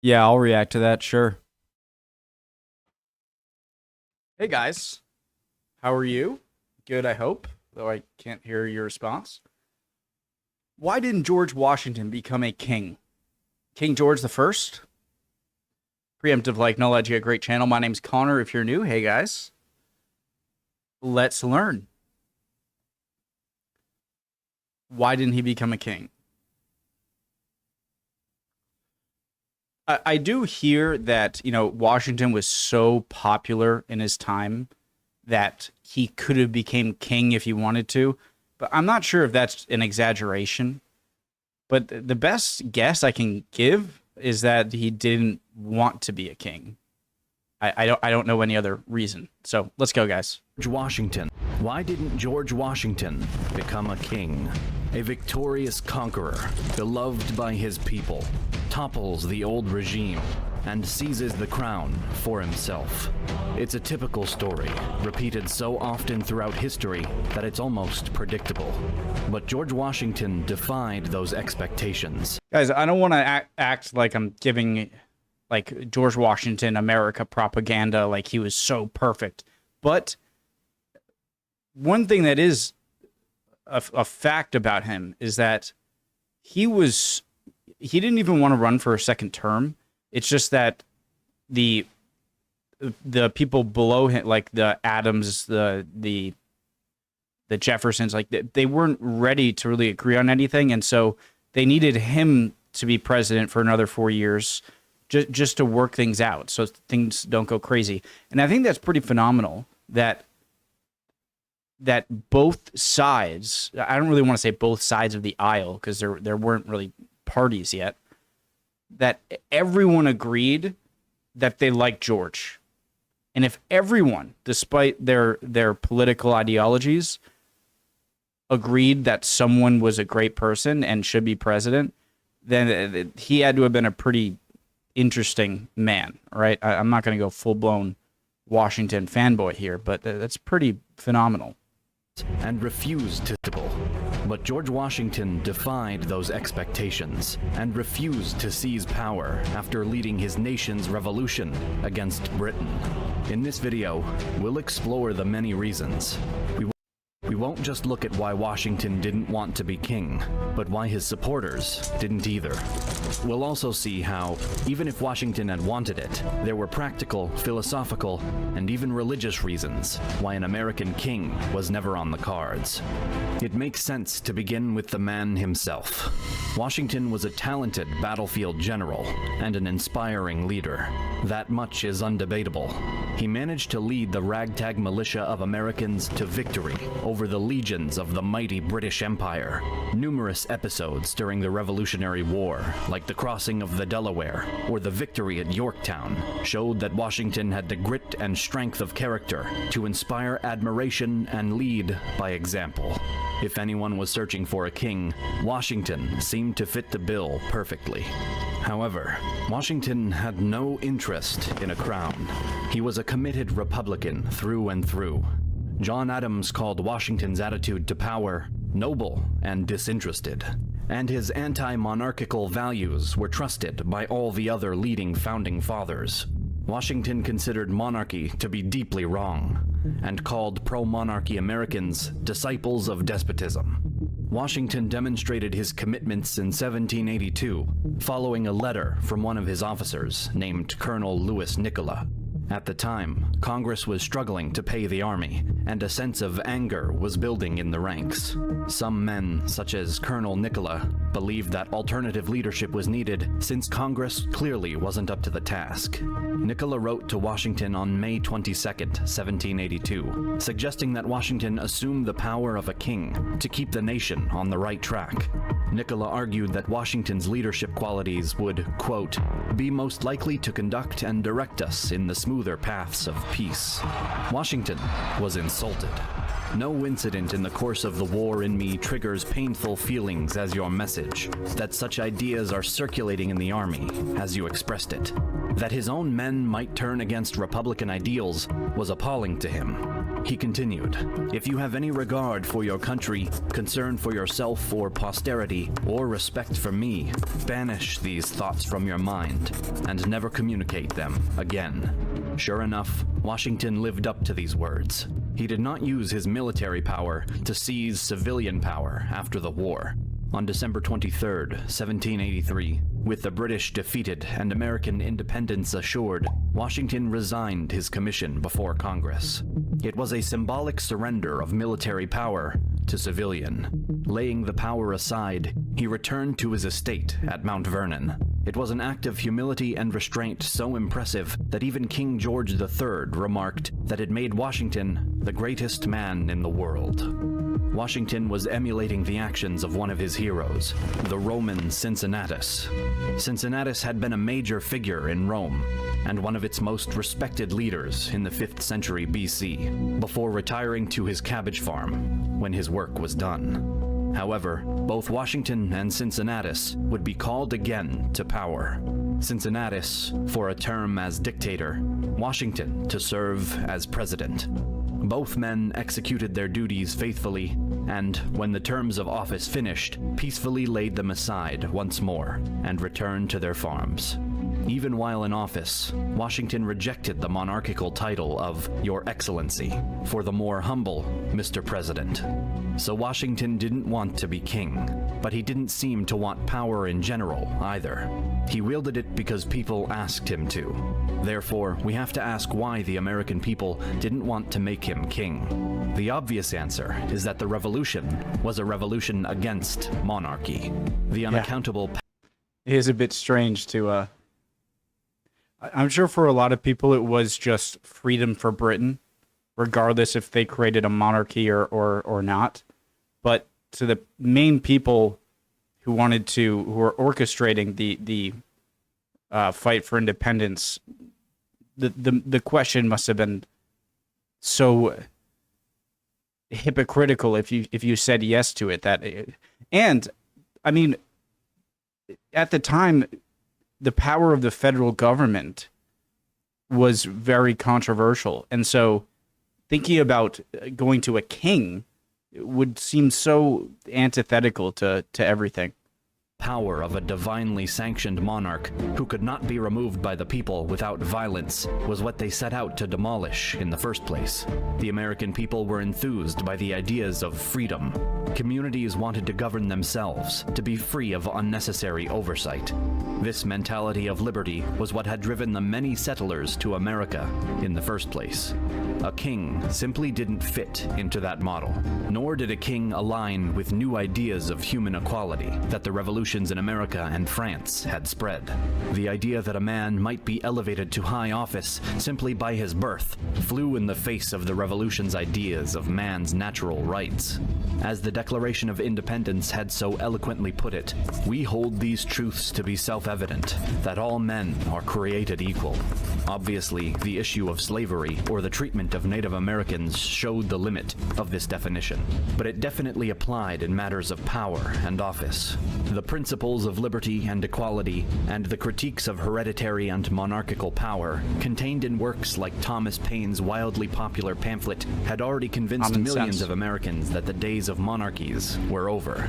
Yeah, I'll react to that, sure. Hey guys, how are you? Good, I hope, though I can't hear your response. Why didn't George Washington become a king? King George the First? Preemptive like knowledge, you got a great channel. My name's Connor. If you're new, hey guys, let's learn. Why didn't he become a king? I do hear that, Washington was so popular in his time that he could have became king if he wanted to, but I'm not sure if that's an exaggeration. But the best guess I can give is that he didn't want to be a king. I don't know any other reason. So let's go, guys. George Washington. Why didn't George Washington become a king? A victorious conqueror, beloved by his people, topples the old regime and seizes the crown for himself. It's a typical story, repeated so often throughout history that it's almost predictable. But George Washington defied those expectations. Guys, I don't want to act like I'm giving like George Washington America propaganda, like he was so perfect. But one thing that is a fact about him is that he didn't even want to run for a second term. It's just that the people below him, like the Adams, the Jeffersons, like they weren't ready to really agree on anything, and so they needed him to be president for another 4 years, just to work things out, so things don't go crazy. And I think that's pretty phenomenal that both sides. I don't really want to say both sides of the aisle because there weren't really parties yet. That everyone agreed that they liked George. And if everyone, despite their political ideologies, agreed that someone was a great person and should be president, then he had to have been a pretty interesting man, right? I'm not going to go full-blown Washington fanboy here, but that's pretty phenomenal. And refused to But George Washington defied those expectations and refused to seize power after leading his nation's revolution against Britain. In this video, we'll explore the many reasons. We won't just look at why Washington didn't want to be king, but why his supporters didn't either. We'll also see how, even if Washington had wanted it, there were practical, philosophical, and even religious reasons why an American king was never on the cards. It makes sense to begin with the man himself. Washington was a talented battlefield general and an inspiring leader. That much is undebatable. He managed to lead the ragtag militia of Americans to victory over the legions of the mighty British Empire. Numerous episodes during the Revolutionary War, like the crossing of the Delaware or the victory at Yorktown, showed that Washington had the grit and strength of character to inspire admiration and lead by example. If anyone was searching for a king, Washington seemed to fit the bill perfectly. However, Washington had no interest in a crown. He was a committed Republican through and through. John Adams called Washington's attitude to power noble and disinterested, and his anti-monarchical values were trusted by all the other leading founding fathers. Washington considered monarchy to be deeply wrong, and called pro-monarchy Americans disciples of despotism. Washington demonstrated his commitments in 1782, following a letter from one of his officers named Colonel Louis Nicola. At the time, Congress was struggling to pay the army, and a sense of anger was building in the ranks. Some men, such as Colonel Nicola, believed that alternative leadership was needed since Congress clearly wasn't up to the task. Nicola wrote to Washington on May 22, 1782, suggesting that Washington assume the power of a king to keep the nation on the right track. Nicola argued that Washington's leadership qualities would, quote, be most likely to conduct and direct us in the smoother paths of peace. Washington was insulted. No incident in the course of the war in me triggers painful feelings as your message. That such ideas are circulating in the army, as you expressed it. That his own men might turn against Republican ideals was appalling to him. He continued, "If you have any regard for your country, concern for yourself or posterity, or respect for me, banish these thoughts from your mind, and never communicate them again." Sure enough, Washington lived up to these words. He did not use his military power to seize civilian power after the war. On December 23, 1783, with the British defeated and American independence assured, Washington resigned his commission before Congress. It was a symbolic surrender of military power to civilian. Laying the power aside, he returned to his estate at Mount Vernon. It was an act of humility and restraint so impressive that even King George III remarked that it made Washington the greatest man in the world. Washington was emulating the actions of one of his heroes, the Roman Cincinnatus. Cincinnatus had been a major figure in Rome, and one of its most respected leaders in the 5th century BC, before retiring to his cabbage farm when his work was done. However, both Washington and Cincinnatus would be called again to power. Cincinnatus for a term as dictator, Washington to serve as president. Both men executed their duties faithfully, and when the terms of office finished, peacefully laid them aside once more and returned to their farms. Even while in office, Washington rejected the monarchical title of Your Excellency for the more humble Mr. President. So Washington didn't want to be king, but he didn't seem to want power in general either. He wielded it because people asked him to. Therefore, we have to ask why the American people didn't want to make him king. The obvious answer is that the revolution was a revolution against monarchy. The unaccountable... It is a bit strange to... I'm sure for a lot of people it was just freedom for Britain, regardless if they created a monarchy or not. But to the main people who were orchestrating the fight for independence, the question must have been so hypocritical if you said yes to it. And I mean, at the time, the power of the federal government was very controversial. And so thinking about going to a king would seem so antithetical to everything. Power of a divinely sanctioned monarch who could not be removed by the people without violence was what they set out to demolish in the first place. The American people were enthused by the ideas of freedom. Communities wanted to govern themselves, to be free of unnecessary oversight. This mentality of liberty was what had driven the many settlers to America in the first place. A king simply didn't fit into that model, nor did a king align with new ideas of human equality that the revolutions in America and France had spread. The idea that a man might be elevated to high office simply by his birth flew in the face of the revolution's ideas of man's natural rights. As the Declaration of Independence had so eloquently put it, we hold these truths to be self-evident, that all men are created equal. Obviously, the issue of slavery or the treatment of Native Americans showed the limit of this definition, but it definitely applied in matters of power and office. The principles of liberty and equality and the critiques of hereditary and monarchical power contained in works like Thomas Paine's wildly popular pamphlet had already convinced millions of Americans that the days of monarchies were over.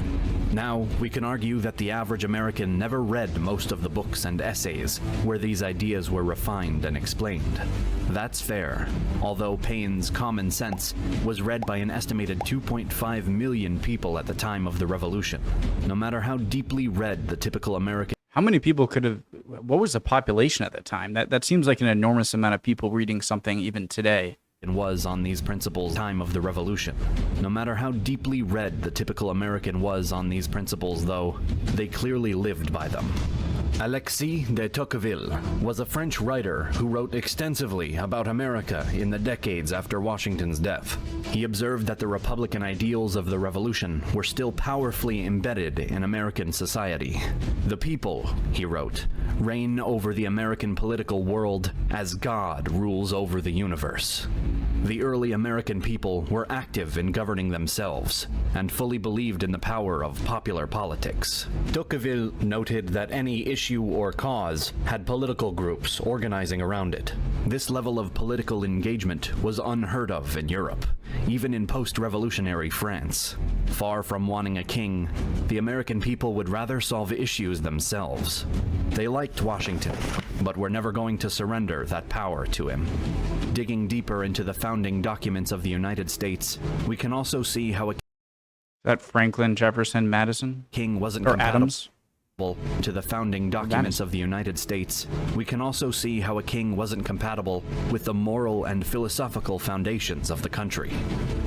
Now, we can argue that the average American never read most of the books and essays where these ideas were refined and explained. That's fair, although Paine's Common Sense was read by an estimated 2.5 million people at the time of the Revolution. No matter how deeply read the typical American... How many people could have... What was the population at the time? That seems like an enormous amount of people reading something even today. Was on these principles time of the Revolution. No matter how deeply read the typical American was on these principles, though, they clearly lived by them. Alexis de Tocqueville was a French writer who wrote extensively about America in the decades after Washington's death. He observed that the Republican ideals of the Revolution were still powerfully embedded in American society. The people, he wrote, reign over the American political world as God rules over the universe. The early American people were active in governing themselves and fully believed in the power of popular politics. Tocqueville noted that any issue or cause had political groups organizing around it. This level of political engagement was unheard of in Europe, even in post-revolutionary France. Far from wanting a king, the American people would rather solve issues themselves. They liked Washington, but were never going to surrender that power to him. Digging deeper into the founding documents of the United States, we can also see how a That Franklin, Jefferson, Madison, king wasn't or compatible Adams. to the founding documents of the United States. We can also see how a king wasn't compatible with the moral and philosophical foundations of the country.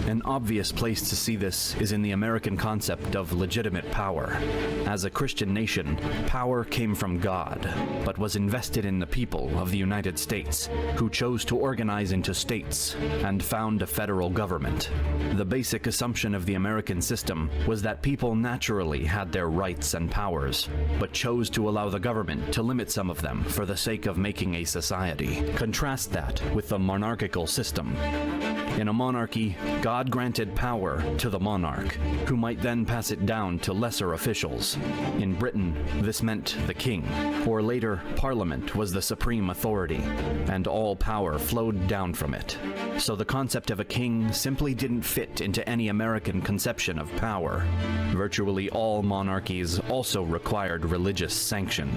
An obvious place to see this is in the American concept of legitimate power. As a Christian nation, power came from God, but was invested in the people of the United States, who chose to organize into states and found a federal government. The basic assumption of the American system was that people naturally had their rights and powers, but chose to allow the government to limit some of them for the sake of making a society. Contrast that with the monarchical system. In a monarchy, God granted power to the monarch, who might then pass it down to lesser officials. In Britain, this meant the king, or later, Parliament was the supreme authority, and all power flowed down from it. So the concept of a king simply didn't fit into any American conception of power. Virtually all monarchies also required religious sanction.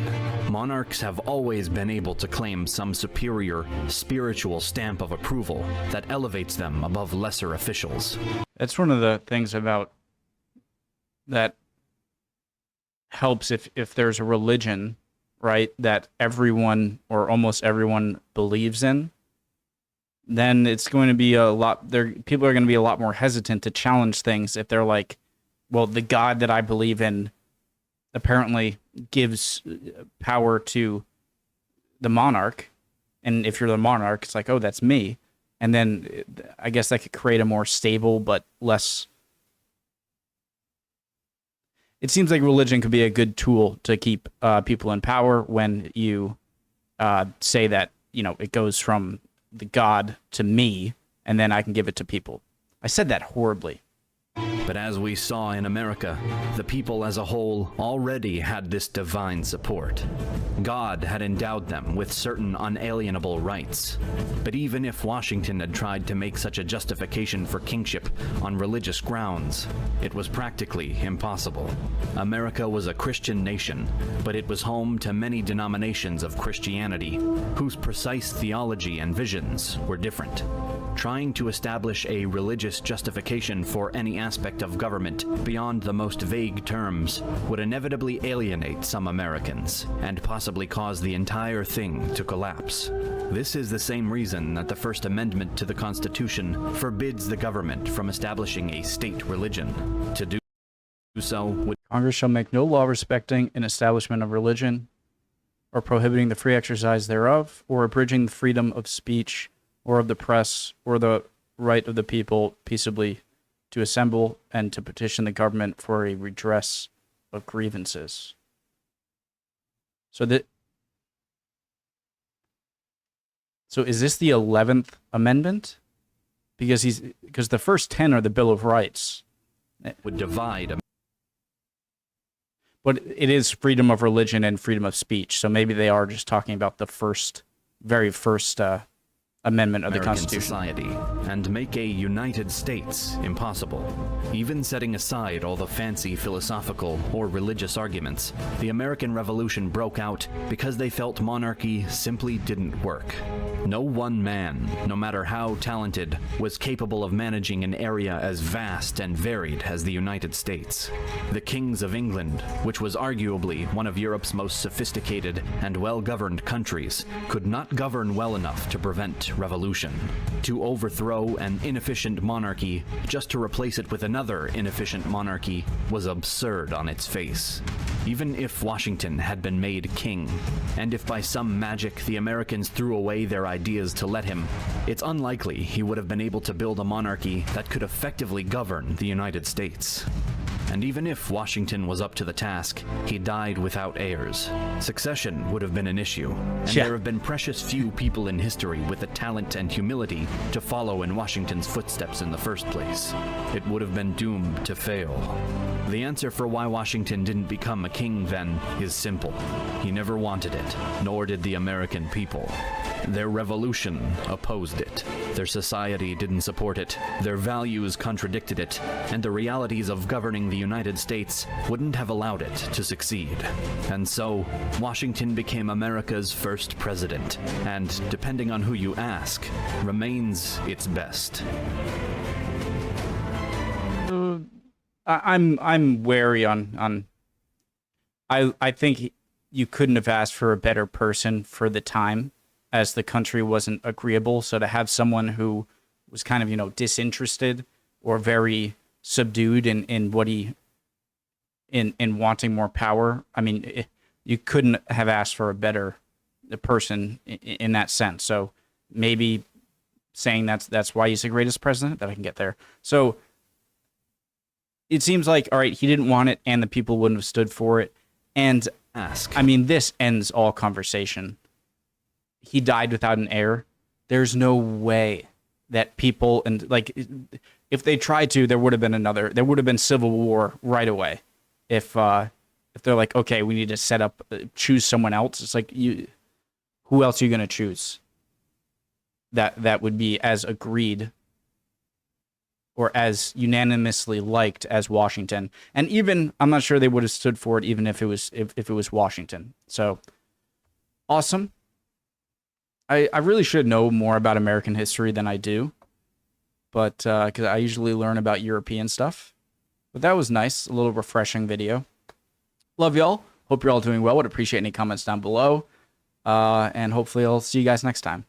Monarchs have always been able to claim some superior, spiritual stamp of approval that elevates them above lesser officials. That's one of the things about that helps if there's a religion, right, that everyone or almost everyone believes in, then it's going to be people are going to be a lot more hesitant to challenge things if they're like, well, the God that I believe in apparently gives power to the monarch, and if you're the monarch, it's like, oh, that's me. And then I guess that could create a more stable but less... It seems like religion could be a good tool to keep people in power when you say that, it goes from the God to me, and then I can give it to people. I said that horribly. But as we saw in America, the people as a whole already had this divine support. God had endowed them with certain unalienable rights. But even if Washington had tried to make such a justification for kingship on religious grounds, it was practically impossible. America was a Christian nation, but it was home to many denominations of Christianity, whose precise theology and visions were different. Trying to establish a religious justification for any aspect of government beyond the most vague terms would inevitably alienate some Americans and possibly cause the entire thing to collapse. This is the same reason that the First Amendment to the Constitution forbids the government from establishing a state religion. To do so would... Congress shall make no law respecting an establishment of religion, or prohibiting the free exercise thereof, or abridging the freedom of speech, or of the press, or the right of the people peaceably to assemble and to petition the government for a redress of grievances. So is this the 11th Amendment? Because the first 10 are the Bill of Rights. Would divide. But it is freedom of religion and freedom of speech. So maybe they are just talking about the very first Amendment of the Constitution. Society, and make a United States impossible. Even setting aside all the fancy philosophical or religious arguments, the American Revolution broke out because they felt monarchy simply didn't work. No one man, no matter how talented, was capable of managing an area as vast and varied as the United States. The kings of England, which was arguably one of Europe's most sophisticated and well-governed countries, could not govern well enough to prevent revolution. To overthrow an inefficient monarchy just to replace it with another inefficient monarchy was absurd on its face. Even if Washington had been made king, and if by some magic the Americans threw away their ideas to let him, it's unlikely he would have been able to build a monarchy that could effectively govern the United States. And even if Washington was up to the task, he died without heirs. Succession would have been an issue, and Yeah. there have been precious few people in history with the talent and humility to follow in Washington's footsteps in the first place. It would have been doomed to fail. The answer for why Washington didn't become a king then is simple. He never wanted it, nor did the American people. Their revolution opposed it. Their society didn't support it. Their values contradicted it. And the realities of governing the United States wouldn't have allowed it to succeed. And so, Washington became America's first president, and, depending on who you ask, remains its best. I'm wary on I think you couldn't have asked for a better person for the time, as the country wasn't agreeable. So to have someone who was kind of, disinterested or very subdued in what he in wanting more power, I mean, you couldn't have asked for a better person in that sense. So maybe saying that's why he's the greatest president, that I can get there. So it seems like, all right, he didn't want it and the people wouldn't have stood for it. And I mean, this ends all conversation. He died without an heir. There's no way that people, and like, if they tried to, there would have been civil war right away. If they're like, okay, we need to choose someone else. It's like, who else are you going to choose? That would be as agreed or as unanimously liked as Washington. And even, I'm not sure they would have stood for it even if it was Washington. So, awesome. I really should know more about American history than I do. But, because I usually learn about European stuff. But that was nice. A little refreshing video. Love y'all. Hope you're all doing well. Would appreciate any comments down below. And hopefully I'll see you guys next time.